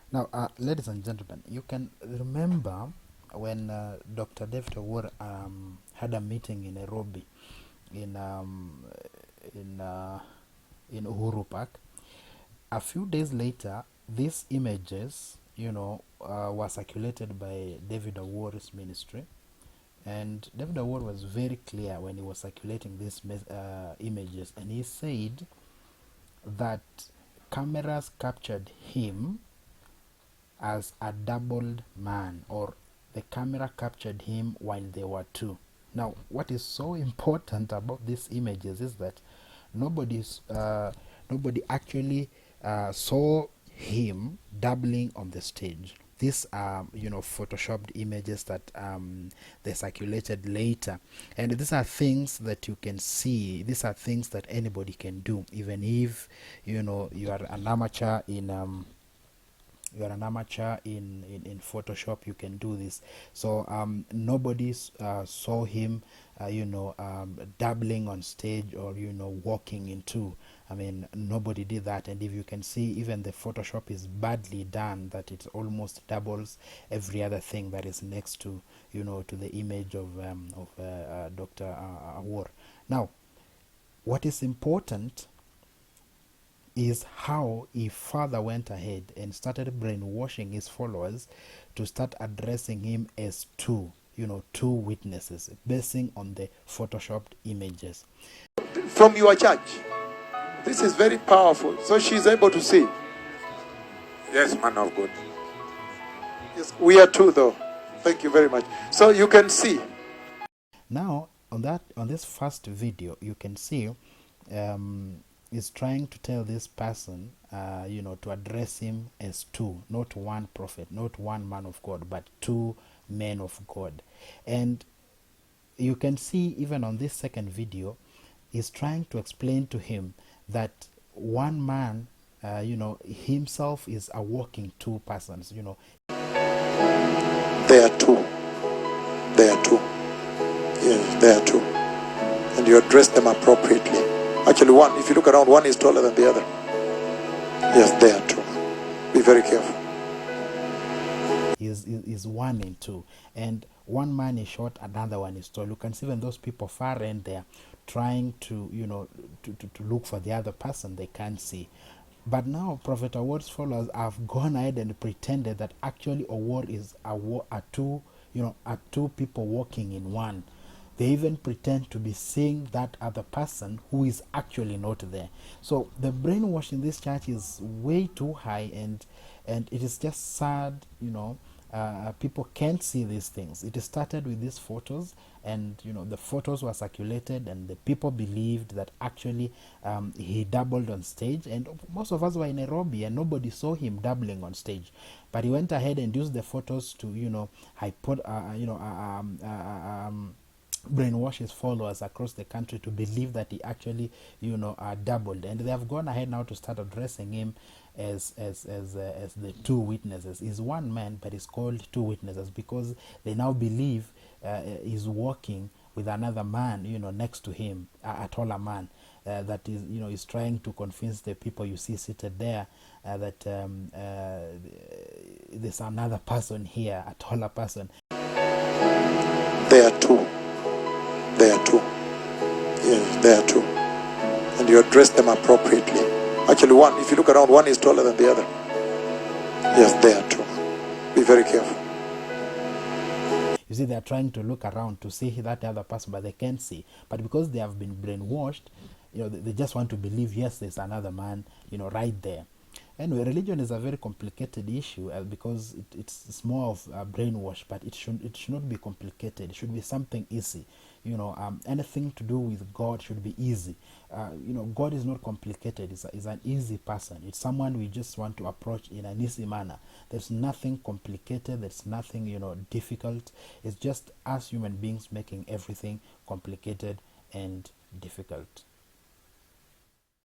Now, ladies and gentlemen, you can remember when Dr. David Owuor had a meeting in Nairobi, in in uh, in Uhuru Park. A few days later, these images, were circulated by David Owuor's ministry, and David Owuor was very clear when he was circulating these images, and he said that cameras captured him as a doubled man, or the camera captured him while they were two. Now, what is so important about these images is that nobody's nobody actually saw him doubling on the stage. These are, photoshopped images that they circulated later, and these are things that you can see. These are things that anybody can do, even if you are an amateur in Photoshop. You can do this. So nobody saw him dabbling on stage, or walking into. I mean, nobody did that. And if you can see, even the Photoshop is badly done, that it almost doubles every other thing that is next to to the image of Dr. Owuor. Now, what is important is how he further went ahead and started brainwashing his followers to start addressing him as two witnesses, basing on the photoshopped images. From your church. This is very powerful. So she's able to see. Yes, man of God. Yes, we are two though. Thank you very much. So you can see. Now, on this first video, you can see is trying to tell this person, to address him as two, not one prophet, not one man of God, but two men of God. And you can see even on this second video, is trying to explain to him that one man, himself is a walking two persons. They are two. They are two. Yes, they are two. And you address them appropriately. Actually, one, if you look around, one is taller than the other. Yes, they are two. Be very careful. Is one and two, and one man is short, another one is tall. You can see when those people far end there trying to to look for the other person, they can't see. But now Prophet Owuor's followers have gone ahead and pretended that actually Owuor is a two people walking in one. They even pretend to be seeing that other person who is actually not there. So the brainwash in this church is way too high, and it is just sad. People can't see these things. It started with these photos, and the photos were circulated, and the people believed that actually he doubled on stage. And most of us were in Nairobi, and nobody saw him doubling on stage. But he went ahead and used the photos to brainwash his followers across the country to believe that he actually doubled. And they have gone ahead now to start addressing him as the two witnesses. He's one man, but he's called two witnesses because they now believe he's walking with another man next to him, a taller man, that is trying to convince the people you see seated there that there's another person here, a taller person. They are two. They are two. Yes, they are two. And you address them appropriately. Actually, one, if you look around, one is taller than the other. Yes, they are two. Be very careful. You see, they're trying to look around to see that other person, but they can't see. But because they have been brainwashed, they just want to believe, yes, there's another man, right there. Anyway, religion is a very complicated issue because it's more of a brainwash, but it should not be complicated. It should be something easy. Anything to do with God should be easy. God is not complicated. He's an easy person. It's someone we just want to approach in an easy manner. There's nothing complicated. There's nothing difficult. It's just us human beings making everything complicated and difficult.